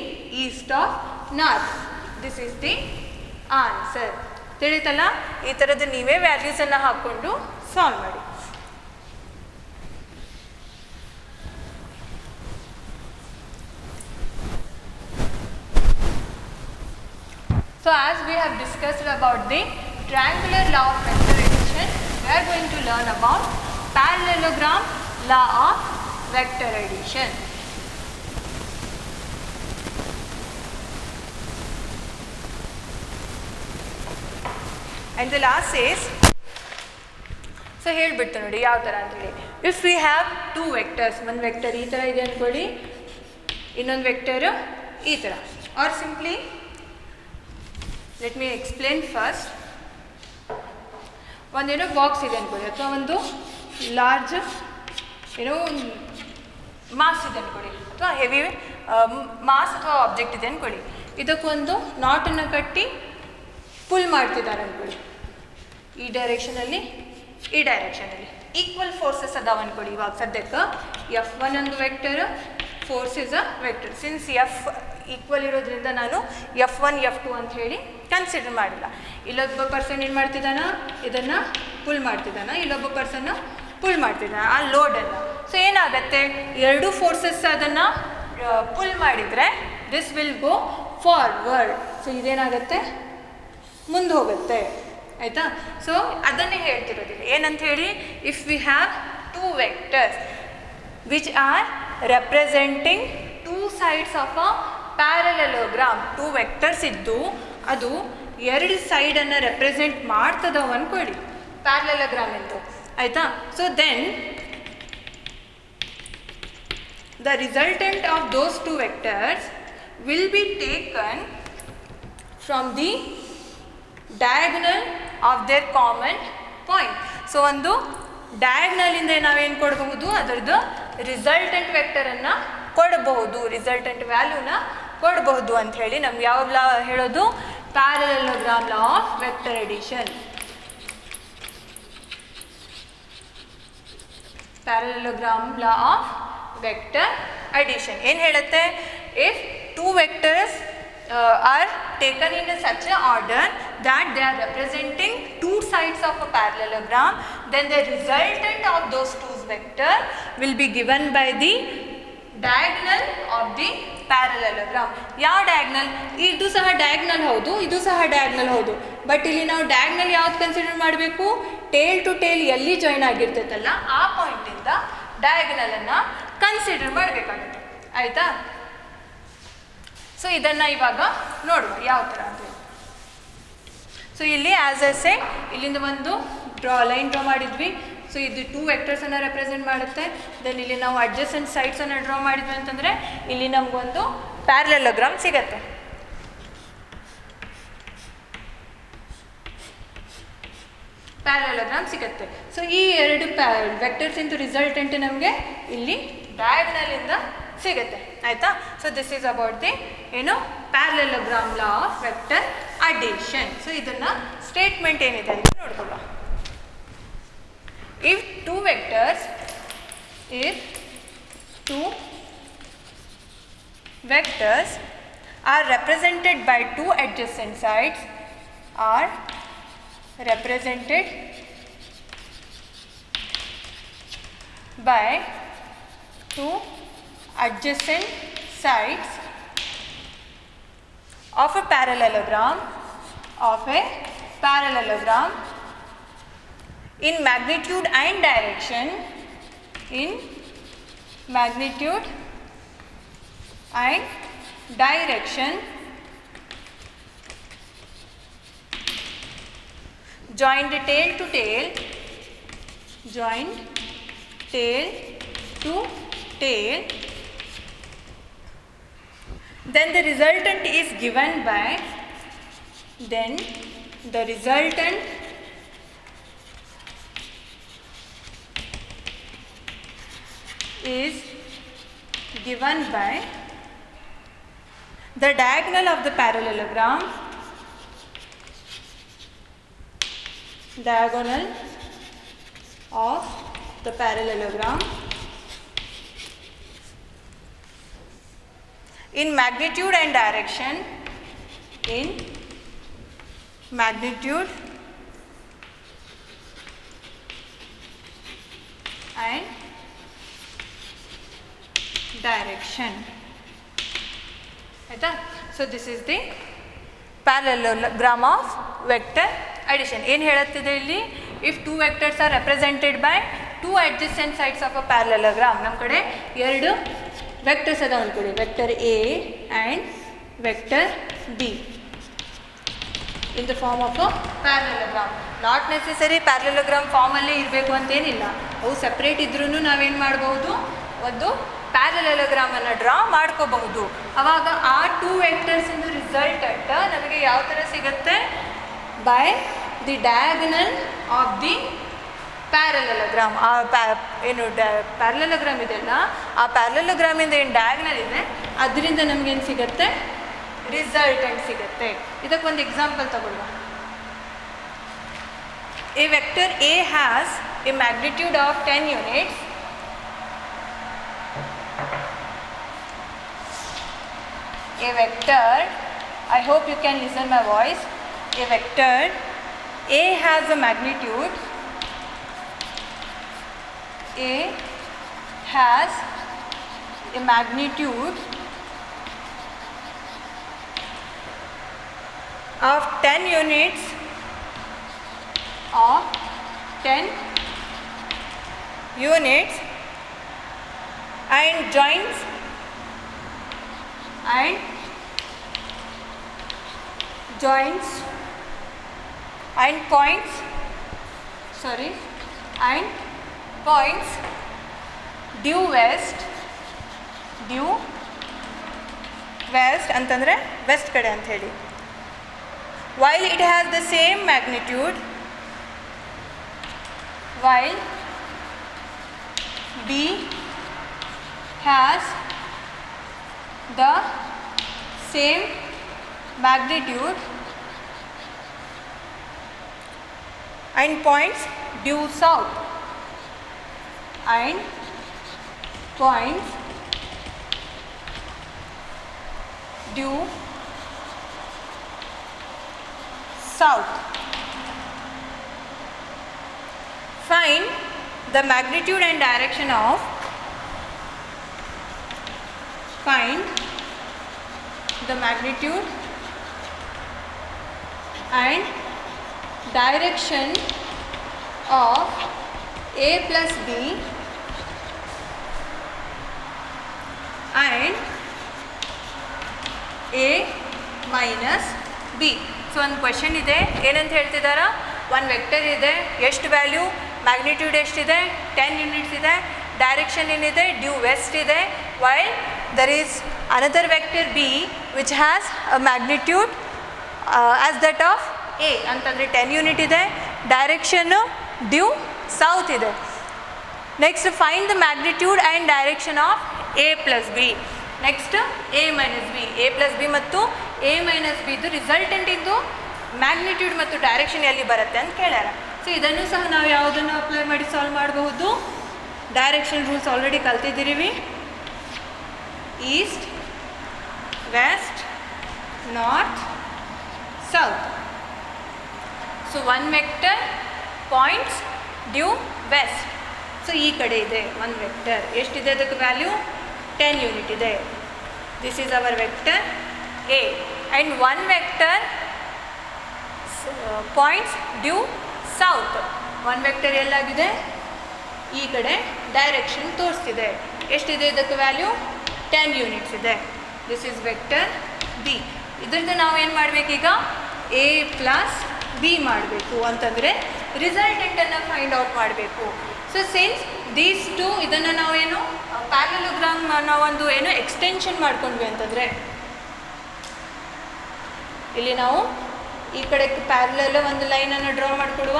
east of north. This is the answer. ತಿಳಿತಲ್ಲ? ಈ ಥರದ್ದು ನೀವೇ ವ್ಯಾಲ್ಯೂಸನ್ನು ಹಾಕ್ಕೊಂಡು ಸಾಲ್ವ್ ಮಾಡಿ. So as we have discussed about the triangular law of vector addition, we are going to learn about parallelogram law of vector addition. And the last says, so ಹೇಳ್ಬಿಡ್ತು ನೋಡಿ ಯಾವ ಥರ ಅಂತೇಳಿ. ಇಫ್ ವಿ ಹ್ಯಾವ್ 2 ವೆಕ್ಟರ್ಸ್, ಒಂದು vector ಈ ಥರ ಇದೆ ಅಂದ್ಕೊಳ್ಳಿ, ಇನ್ನೊಂದು ವೆಕ್ಟರು ಈ ಥರ. Or simply let me explain first. ಒಂದೇನೋ ಬಾಕ್ಸ್ ಇದೆ ಅಂದ್ಕೊಳ್ಳಿ, ಅಥವಾ ಒಂದು ಲಾರ್ಜ್ ಏನೋ ಮಾಸ್ ಇದೆ ಅಂದ್ಕೊಳ್ಳಿ, ಅಥವಾ ಹೆವಿ ಮಾಸ್ ಅಥವಾ ಆಬ್ಜೆಕ್ಟ್ ಇದೆ ಅಂದ್ಕೊಳ್ಳಿ. ಇದಕ್ಕೊಂದು ನಾಟನ್ನು ಕಟ್ಟಿ ಪುಲ್ ಮಾಡ್ತಿದ್ದಾರೆ ಅಂದ್ಕೊಳ್ಳಿ, ಈ ಡೈರೆಕ್ಷನಲ್ಲಿ ಈ ಡೈರೆಕ್ಷನಲ್ಲಿ. ಈಕ್ವಲ್ ಫೋರ್ಸಸ್ ಅದಾವ ಅಂದ್ಕೊಳ್ಳಿ. ಇವಾಗ ಸದ್ಯಕ್ಕೆ F1 ಒಂದು vector, force is a vector. Since F equal ಇರೋದ್ರಿಂದ ನಾನು F1 F2 ಅಂತ ಹೇಳಿ ಕನ್ಸಿಡರ್ ಮಾಡಿಲ್ಲ. ಇಲ್ಲೊಬ್ಬ ಪರ್ಸನ್ ಏನು ಮಾಡ್ತಿದ್ದಾನ, ಇದನ್ನು ಪುಲ್ ಮಾಡ್ತಿದ್ದಾನ, ಇಲ್ಲೊಬ್ಬ ಪರ್ಸನ್ನು ಪುಲ್ ಮಾಡ್ತಿದ್ದಾನ ಆ ಲೋಡನ್ನು. ಸೊ ಏನಾಗತ್ತೆ, ಎರಡು ಫೋರ್ಸಸ್ ಅದನ್ನು ಪುಲ್ ಮಾಡಿದರೆ this will go forward. So ಇದೇನಾಗತ್ತೆ, ಮುಂದೆ ಹೋಗುತ್ತೆ. ಆಯಿತಾ? ಸೊ ಅದನ್ನೇ ಹೇಳ್ತಿರೋದಿಲ್ಲ. ಏನಂತ ಹೇಳಿ, if we have 2 vectors which are representing 2 sides of a parallelogram, 2 vectors ಇದ್ದು ಅದು 2 ಸೈಡನ್ನು ರೆಪ್ರೆಸೆಂಟ್ ಮಾಡ್ತದವ ಅಂದ್ಕೊಳ್ಳಿ ಪ್ಯಾರಲೆಲೋಗ್ರಾಮ್ ಎಂದು. ಆಯಿತಾ? So then the resultant of those 2 vectors will be taken from the diagonal of their common point. So ಒಂದು ಡಯಾಗ್ನಲಿಂದ ನಾವೇನು ಕೊಡಬಹುದು, ಅದರದ್ದು ರಿಸಲ್ಟೆಂಟ್ ವೆಕ್ಟರನ್ನು ಕೊಡಬಹುದು, ರಿಸಲ್ಟೆಂಟ್ ವ್ಯಾಲ್ಯೂನ ಕೊಡಬಹುದು ಅಂತ ಹೇಳಿ ನಮ್ಗೆ ಯಾವ ಲಾ ಹೇಳೋದು, parallelogram law of vector addition. Parallelogram law of vector addition ಏನು ಹೇಳುತ್ತೆ, if 2 vectors are taken in such a order that they are representing 2 sides of a parallelogram, then the resultant of those 2 vector will be given by the diagonal of the parallelogram. ಯಾವ diagonal, ಇದು ಸಹ diagonal ಹೌದು, ಇದು ಸಹ diagonal ಹೌದು. But ಇಲ್ಲಿ ನಾವು diagonal ಯಾವ್ದು ಕನ್ಸಿಡರ್ ಮಾಡಬೇಕು, ಟೇಲ್ ಟು ಟೇಲ್ ಎಲ್ಲಿ ಜಾಯಿನ್ ಆಗಿರ್ತೈತಲ್ಲ ಆ ಪಾಯಿಂಟಿಂದ ಡಯಾಗ್ನಲನ್ನು ಕನ್ಸಿಡರ್ ಮಾಡಬೇಕಾಗುತ್ತೆ. ಆಯಿತಾ? ಸೊ ಇದನ್ನು ಇವಾಗ ನೋಡುವ ಯಾವ ಥರ ಅಂತೇಳಿ. ಸೊ ಇಲ್ಲಿ ಆ್ಯಸ್ ಎ ಸೆ ಇಲ್ಲಿಂದ ಒಂದು ಲೈನ್ ಡ್ರಾ ಮಾಡಿದ್ವಿ. ಸೊ ಇದು 2 ವೆಕ್ಟರ್ಸನ್ನು ರೆಪ್ರೆಸೆಂಟ್ ಮಾಡುತ್ತೆ. ದೆನ್ ಇಲ್ಲಿ ನಾವು ಅಡ್ಜಸೆಂಟ್ ಸೈಡ್ಸನ್ನು ಡ್ರಾ ಮಾಡಿದ್ವಿ ಅಂತಂದರೆ ಇಲ್ಲಿ ನಮಗೊಂದು ಪ್ಯಾರಲೆಲೋಗ್ರಾಮ್ ಸಿಗತ್ತೆ. ಪ್ಯಾರಲೆಲೋಗ್ರಾಮ್ ಸಿಗುತ್ತೆ. ಸೊ ಈ 2 ವೆಕ್ಟರ್ಸಿಂದು ರಿಸಲ್ಟೆಂಟ್ ನಮಗೆ ಇಲ್ಲಿ ಡಯಾಗ್ನಲಿಂದ ಸಿಗುತ್ತೆ. ಆಯಿತಾ? So this is about the ಏನು parallelogram law of vector addition. So ಇದನ್ನು ಸ್ಟೇಟ್ಮೆಂಟ್ ಏನಿದೆ ಅಂತ ನೋಡ್ಕೊಳ್ಳೋ. If 2 vectors are represented by 2 adjacent sides are represented by 2 adjacent sides of a parallelogram in magnitude and direction, direction, joined tail to tail, joined tail to tail, then the resultant is given by, then the resultant is given by the diagonal of the parallelogram, diagonal of the parallelogram in magnitude and direction, in magnitude and direction. ಆಯಿತಾ? So this is the parallelogram of vector addition. ಏನು ಹೇಳುತ್ತಿದೆ ಇಲ್ಲಿ? If two vectors are represented by two adjacent sides of a parallelogram. ನಮ್ಮ ಕಡೆ ಎರಡು vectors ಅದಾವ ಅಂದ್ಕೊಳ್ಳಿ, vector A and vector B in the form of a parallelogram. Not necessary parallelogram ಫಾರ್ಮಲ್ಲೇ ಇರಬೇಕು ಅಂತೇನಿಲ್ಲ, ಅವು ಸಪ್ರೇಟ್ ಇದ್ರೂ ನಾವೇನು ಮಾಡ್ಬೋದು, ಒಂದು ಪ್ಯಾರಲೋಗ್ರಾಮನ್ನು ಡ್ರಾ ಮಾಡ್ಕೋಬಹುದು. ಅವಾಗ ಆ ಟೂ ವೆಕ್ಟರ್ಸಿಂದು ರಿಸಲ್ಟಂಟ್ ನಮಗೆ ಯಾವ ಥರ ಸಿಗುತ್ತೆ? By the diagonal of the parallelogram. ಆ ಏನು ಪ್ಯಾರಲೋಗ್ರಾಮ್ ಇದೆಯಲ್ಲ, ಆ ಪ್ಯಾರಲೋಗ್ರಾಮಿಂದ ಏನು ಡಯಾಗನಲ್ ಇದೆ ಅದರಿಂದ ನಮಗೇನು ಸಿಗುತ್ತೆ? ರಿಸಲ್ಟೆಂಟ್ ಸಿಗುತ್ತೆ. ಇದಕ್ಕೊಂದು ಎಕ್ಸಾಂಪಲ್ ತಗೊಳ್ಳುವ. A vector A has a magnitude of 10 units. A vector, I hope you can listen my voice. A vector A has a magnitude, A has a magnitude of 10 units, of 10 units and joins and points due west ಅಂತಂದರೆ West ಕಡೆ ಅಂತ ಹೇಳಿ. while it has the same magnitude, while B has the same magnitude and points due south and points due south. Find the magnitude and direction of the magnitude and direction of A plus B and A minus B. So ಒಂದು question ಇದೆ, ಏನಂತ ಹೇಳ್ತಿದ್ದಾರ? ಒಂದು vector ಇದೆ, ಎಷ್ಟು value, magnitude ಎಷ್ಟಿದೆ, 10 units ಇದೆ, direction ಏನಿದೆ, due west ಇದೆ. While there is another vector B which has a magnitude as that of A ಅಂತಂದರೆ 10 unit ಇದೆ, ಡೈರೆಕ್ಷನ್ನು ಡ್ಯೂ ಸೌತ್ ಇದೆ. Next find the magnitude and direction of A plus B. Next A minus B. A plus B ಮತ್ತು A minus B ಇದು resultant ಇದ್ದು magnitude ಮತ್ತು direction ಎಲ್ಲಿ ಬರುತ್ತೆ ಅಂತ ಕೇಳ್ಯಾರ. ಸೊ ಇದನ್ನು ಸಹ ನಾವು ಯಾವುದನ್ನು ಅಪ್ಲೈ ಮಾಡಿ ಸಾಲ್ವ್ ಮಾಡಬಹುದು? ಡೈರೆಕ್ಷನ್ ರೂಲ್ಸ್ ಆಲ್ರೆಡಿ ಕಲ್ತಿದ್ದೀವಿ. East, west, north, south. So one vector points due west. So ಈ ಕಡೆ ಇದೆ ಒಂದು ವೆಕ್ಟರ್, ಎಷ್ಟಿದೆ ಅದಕ್ಕೆ ವ್ಯಾಲ್ಯೂ? 10 unit ಇದೆ. This is our vector A and one vector points due south. One vector ಎಲ್ಲಾಗಿದೆ? ಈ ಕಡೆ ಡೈರೆಕ್ಷನ್ ತೋರಿಸ್ತಿದೆ. ಎಷ್ಟಿದೆ ಇದಕ್ಕೆ ವ್ಯಾಲ್ಯೂ? 10 units ಇದೆ. This is vector B. ಇದ್ರದ್ದು ನಾವು ಏನು ಮಾಡಬೇಕೀಗ ಎ ಪ್ಲಸ್ ಬಿ ಮಾಡಬೇಕು ಅಂತಂದರೆ ರಿಸಲ್ಟೆಂಟನ್ನು ಫೈಂಡ್ ಔಟ್ ಮಾಡಬೇಕು. ಸೊ ಸಿನ್ಸ್ ದೀಸ್ ಟು ಇದನ್ನು ನಾವೇನು ಪ್ಯಾರಲೋಗ್ರಾಮ್ ನಾವೊಂದು ಏನು ಎಕ್ಸ್ಟೆನ್ಷನ್ ಮಾಡ್ಕೊಂಡ್ವಿ ಅಂತಂದರೆ ಇಲ್ಲಿ ನಾವು ಈ ಕಡೆ ಪ್ಯಾರಲಲ್ ಒಂದು ಲೈನನ್ನು ಡ್ರಾ ಮಾಡಿಕೊಡುವ,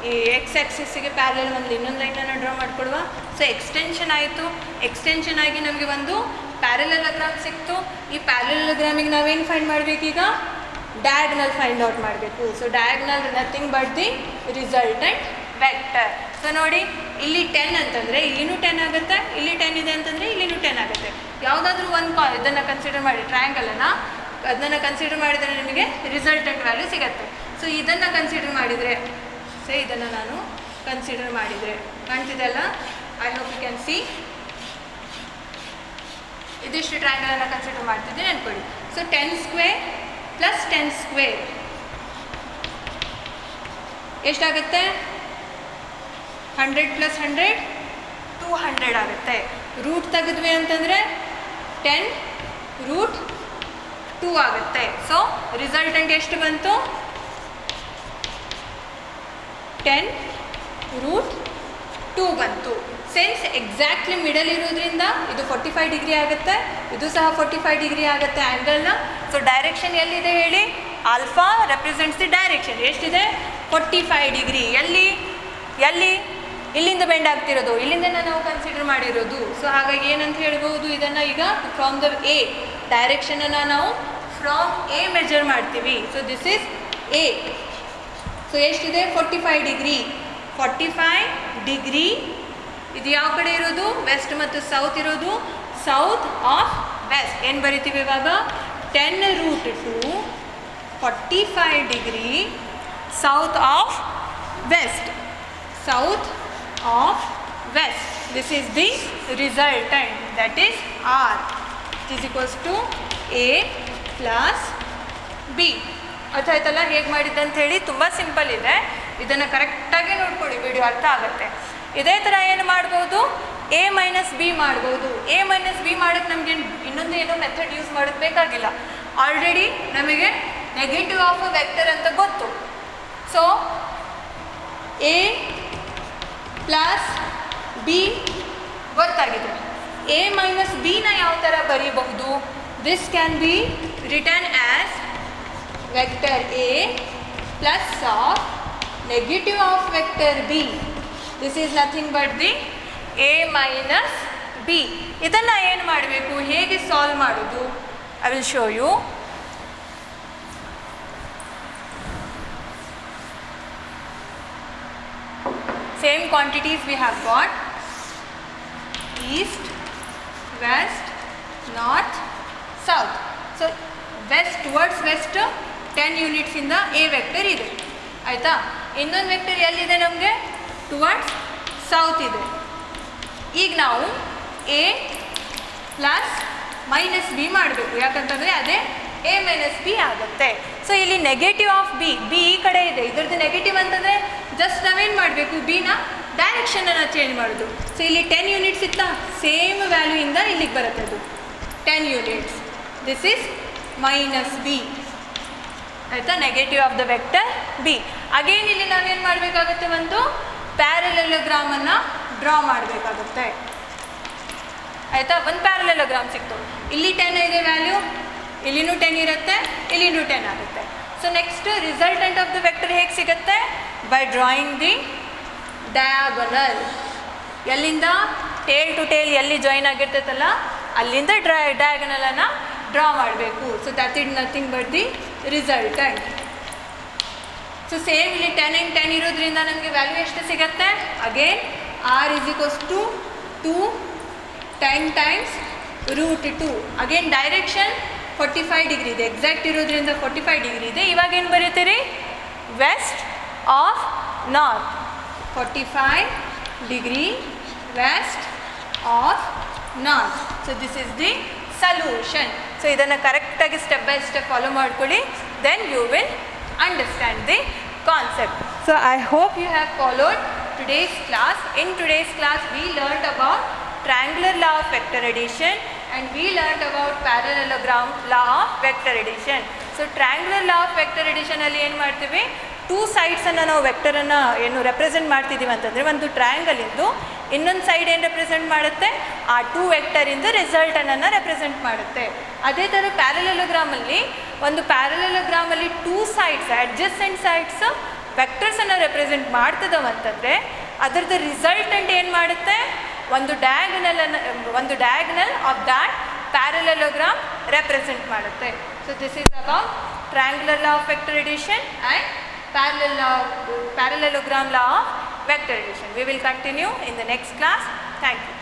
ಈ ಎಕ್ಸ್ ಆಕ್ಸಿಸ್ಸಿಗೆ ಪ್ಯಾರಲಲ್ ಒಂದು ಇನ್ನೊಂದು ಲೈನನ್ನು ಡ್ರಾ ಮಾಡಿಕೊಡುವ. ಸೊ ಎಕ್ಸ್ಟೆನ್ಷನ್ ಆಯಿತು. ಎಕ್ಸ್ಟೆನ್ಷನ್ ಆಗಿ ನಮಗೆ ಒಂದು ಪ್ಯಾರಲೋಗ್ರಾಮ್ ಸಿಕ್ತು. ಈ ಪ್ಯಾರಲೋಗ್ರಾಮಿಗೆ ನಾವೇನು ಫೈಂಡ್ ಮಾಡಬೇಕೀಗ ಡಯಾಗ್ನಲ್ ಫೈಂಡ್ ಔಟ್ ಮಾಡಬೇಕು. So diagonal nothing but the resultant vector. So ನೋಡಿ ಇಲ್ಲಿ 10 ಅಂತಂದರೆ ಇಲ್ಲಿನೂ 10 ಆಗುತ್ತೆ, ಇಲ್ಲಿ 10 ಇದೆ ಅಂತಂದರೆ ಇಲ್ಲಿನೂ 10 ಆಗುತ್ತೆ. ಯಾವುದಾದ್ರೂ ಒಂದು ಇದನ್ನು ಕನ್ಸಿಡರ್ ಮಾಡಿ, ಟ್ರಯಾಂಗಲನ್ನು ಅದನ್ನು ಕನ್ಸಿಡರ್ ಮಾಡಿದರೆ ನಿಮಗೆ ರಿಸಲ್ಟೆಂಟ್ ವ್ಯಾಲ್ಯೂ ಸಿಗುತ್ತೆ. ಸೊ ಇದನ್ನು ಕನ್ಸಿಡರ್ ಮಾಡಿದರೆ, ಸೊ ಇದನ್ನು ನಾನು ಕನ್ಸಿಡರ್ ಮಾಡಿದರೆ ಕಾಣ್ತಿದೆಯಲ್ಲ, I hope you can see. ಇದಿಷ್ಟು ಟ್ರಯಾಂಗಲನ್ನು ಕನ್ಸಿಡರ್ ಮಾಡ್ತಿದ್ದೀನಿ ಅಂದ್ಕೊಳ್ಳಿ. ಸೊ 10 ಸ್ಕ್ವೇರ್ ಪ್ಲಸ್ 10 ಸ್ಕ್ವೇರ್ ಎಷ್ಟಾಗುತ್ತೆ? 100 ಪ್ಲಸ್ 100 200 ಆಗುತ್ತೆ. ರೂಟ್ ತೆಗೆದ್ವಿ ಅಂತಂದರೆ 10 ರೂಟ್ 2 ಆಗುತ್ತೆ. ಸೊ ರಿಸಲ್ಟೆಂಟ್ ಎಷ್ಟು ಬಂತು? 10 ರೂಟ್ 2 ಬಂತು. ಸೆನ್ಸ್ ಎಕ್ಸಾಕ್ಟ್ಲಿ ಮಿಡಲ್ ಇರೋದ್ರಿಂದ ಇದು 45 ಡಿಗ್ರಿ ಆಗುತ್ತೆ, ಇದು ಸಹ 45 ಡಿಗ್ರಿ ಆಗುತ್ತೆ ಆ್ಯಂಗಲ್ನ. ಸೊ ಡೈರೆಕ್ಷನ್ ಎಲ್ಲಿದೆ ಹೇಳಿ? Alpha represents the direction. ಎಷ್ಟಿದೆ? 45 ಡಿಗ್ರಿ. ಎಲ್ಲಿ ಎಲ್ಲಿ ಇಲ್ಲಿಂದ ಬೆಂಡ್ ಆಗ್ತಿರೋದು, ಇಲ್ಲಿಂದ ನಾವು ಕನ್ಸಿಡರ್ ಮಾಡಿರೋದು. ಸೊ ಹಾಗಾಗಿ ಏನಂತ ಹೇಳ್ಬೋದು ಇದನ್ನು ಈಗ ಫ್ರಾಮ್ ದ ಎ ಡೈರೆಕ್ಷನನ್ನು ನಾವು ಫ್ರಾಮ್ ಎ ಮೆಜರ್ ಮಾಡ್ತೀವಿ. So this is A. So ಎಷ್ಟಿದೆ? 45 ಡಿಗ್ರಿ. 45 ಡಿಗ್ರಿ ಇದು ಯಾವ ಕಡೆ ಇರೋದು? ವೆಸ್ಟ್ ಮತ್ತು ಸೌತ್ ಇರೋದು. ಸೌತ್ ಆಫ್ ವೆಸ್ಟ್ ಏನು ಬರಿತೀವಿ ಇವಾಗ? 10 root 2 45 degree south of west. South of west. This is the resultant, that is R. It is equals to A plus B. ಅರ್ಥ ಆಯ್ತಲ್ಲ ಹೇಗೆ ಮಾಡಿದ್ದಂತ ಹೇಳಿ? ತುಂಬ ಸಿಂಪಲ್ ಇದೆ. ಇದನ್ನು ಕರೆಕ್ಟಾಗಿ ನೋಡ್ಕೊಳ್ಳಿ, ವಿಡಿಯೋ ಅರ್ಥ ಆಗುತ್ತೆ. ಇದೇ ಥರ ಏನು ಮಾಡ್ಬೋದು? ಎ ಮೈನಸ್ ಬಿ ಮಾಡ್ಬೋದು. ಎ ಮೈನಸ್ ಬಿ ಮಾಡೋಕ್ಕೆ ನಮಗೆ ಇನ್ನೊಂದು ಏನೋ ಮೆಥಡ್ ಯೂಸ್ ಮಾಡೋಕ್ಕೆ ಬೇಕಾಗಿಲ್ಲ. ಆಲ್ರೆಡಿ ನಮಗೆ ನೆಗೆಟಿವ್ ಆಫ್ ಅ ವೆಕ್ಟರ್ ಅಂತ ಗೊತ್ತು. ಸೊ ಎ ಪ್ಲಸ್ ಬಿ ಗೊತ್ತಾಗಿದೆ. ಎ ಮೈನಸ್ ಬಿನ ಯಾವ ಥರ ಬರೀಬಹುದು? This can be written as vector A plus of negative of vector B. This is nothing but the A minus B. ಇದನ್ನು ಏನು ಮಾಡಬೇಕು? ಹೇಗೆ ಸಾಲ್ವ್ ಮಾಡೋದು? I will show you. Same quantities we have got: east, west, north, south. So west towards west 10 units in the A vector ಇದೆ ಆಯಿತಾ. ಇನ್ನೊಂದು vector ಎಲ್ಲಿದೆ ನಮಗೆ? ಟುವರ್ಡ್ಸ್ ಸೌತ್ ಇದೆ. ಈಗ ನಾವು ಎ ಪ್ಲಸ್ ಮೈನಸ್ ಬಿ ಮಾಡಬೇಕು, ಯಾಕಂತಂದರೆ ಅದೇ ಎ ಮೈನಸ್ ಬಿ ಆಗುತ್ತೆ. ಸೊ ಇಲ್ಲಿ ನೆಗೆಟಿವ್ ಆಫ್ ಬಿ, ಬಿ ಈ ಕಡೆ ಇದೆ, ಇದ್ರದ್ದು ನೆಗೆಟಿವ್ ಅಂತಂದರೆ ಜಸ್ಟ್ ನಾವೇನು ಮಾಡಬೇಕು? ಬಿನ ಡೈರೆಕ್ಷನನ್ನು ಚೇಂಜ್ ಮಾಡೋದು. ಸೊ ಇಲ್ಲಿ 10 ಯೂನಿಟ್ಸ್ ಇತ್ತಾ, ಸೇಮ್ ವ್ಯಾಲ್ಯೂಯಿಂದ ಇಲ್ಲಿಗೆ ಬರುತ್ತೆ ಅದು 10 units. This is minus B ಆಯಿತಾ, negative of the vector B. Again ಇಲ್ಲಿ ನಾವೇನು ಮಾಡಬೇಕಾಗುತ್ತೆ? ಒಂದು ಪ್ಯಾರಲೋಗ್ರಾಮನ್ನು ಡ್ರಾ ಮಾಡಬೇಕಾಗುತ್ತೆ ಆಯಿತಾ. ಒಂದು ಪ್ಯಾರಲೋಗ್ರಾಮ್ ಸಿಕ್ತು. ಇಲ್ಲಿ 10 ಇದೆ ವ್ಯಾಲ್ಯೂ, ಇಲ್ಲಿನೂ 10 ಇರುತ್ತೆ, ಇಲ್ಲಿನೂ 10 ಆಗುತ್ತೆ. So next resultant of the vector ಹೇಗೆ ಸಿಗುತ್ತೆ? By drawing the diagonal. ಎಲ್ಲಿಂದ? ಟೇಲ್ ಟು ಟೇಲ್ ಎಲ್ಲಿ ಜಾಯಿನ್ ಆಗಿರ್ತೈತಲ್ಲ ಅಲ್ಲಿಂದ ಡಯಾಗೋನಲನ್ನು ಡ್ರಾ ಮಾಡಬೇಕು. So that is nothing but the resultant. So same ಇಲ್ಲಿ 10 and 10 ಇರೋದ್ರಿಂದ ನಮಗೆ ವ್ಯಾಲ್ಯೂ ಎಷ್ಟು ಸಿಗುತ್ತೆ? Again R is equals to 2 10 times root 2. Again direction 45 degree ಇದೆ, ಎಕ್ಸಾಕ್ಟ್ ಇರೋದ್ರಿಂದ 45 ಡಿಗ್ರಿ ಇದೆ. ಇವಾಗ ಏನು ಬರೀತೀರಿ? West of north. 45 degree west of north. So this is the solution. So ಇದನ್ನು ಕರೆಕ್ಟಾಗಿ ಸ್ಟೆಪ್ ಬೈ ಸ್ಟೆಪ್ ಫಾಲೋ ಮಾಡ್ಕೊಳ್ಳಿ, then you will understand the concept. So I hope you have followed today's class. In today's class we learned about triangular law of vector addition and we learnt about parallelogram law of vector addition. So triangular law of vector addition ಅಲ್ಲಿ ಏನು ಮಾಡ್ತೀವಿ, two ಸೈಡ್ಸನ್ನು ನಾವು ವೆಕ್ಟರನ್ನು ಏನು represent ಮಾಡ್ತಿದ್ದೀವಿ ಅಂತಂದರೆ, ಒಂದು triangle ಇದ್ದು ಇನ್ನೊಂದು ಸೈಡ್ ಏನು ರೆಪ್ರೆಸೆಂಟ್ ಮಾಡುತ್ತೆ, ಆ ಟೂ ವೆಕ್ಟರಿಂದ ರಿಸಲ್ಟನ್ನು ರೆಪ್ರೆಸೆಂಟ್ ಮಾಡುತ್ತೆ. ಅದೇ ಥರ ಪ್ಯಾರಲೆಲೋಗ್ರಾಮಲ್ಲಿ, ಒಂದು ಪ್ಯಾರಲೆಲೋಗ್ರಾಮಲ್ಲಿ ಟೂ ಸೈಡ್ಸ್, ಅಡ್ಜಸೆಂಟ್ ಸೈಡ್ಸ್ ವೆಕ್ಟರ್ಸನ್ನು ರೆಪ್ರೆಸೆಂಟ್ ಮಾಡ್ತದವಂತಂದರೆ ಅದರದ್ದು ರಿಸಲ್ಟೆಂಟ್ ಏನು ಮಾಡುತ್ತೆ, ಒಂದು diagonal of that parallelogram represent ಮಾಡುತ್ತೆ. So this is about triangular law of vector addition and parallelogram law of vector addition. We will continue in the next class. Thank you.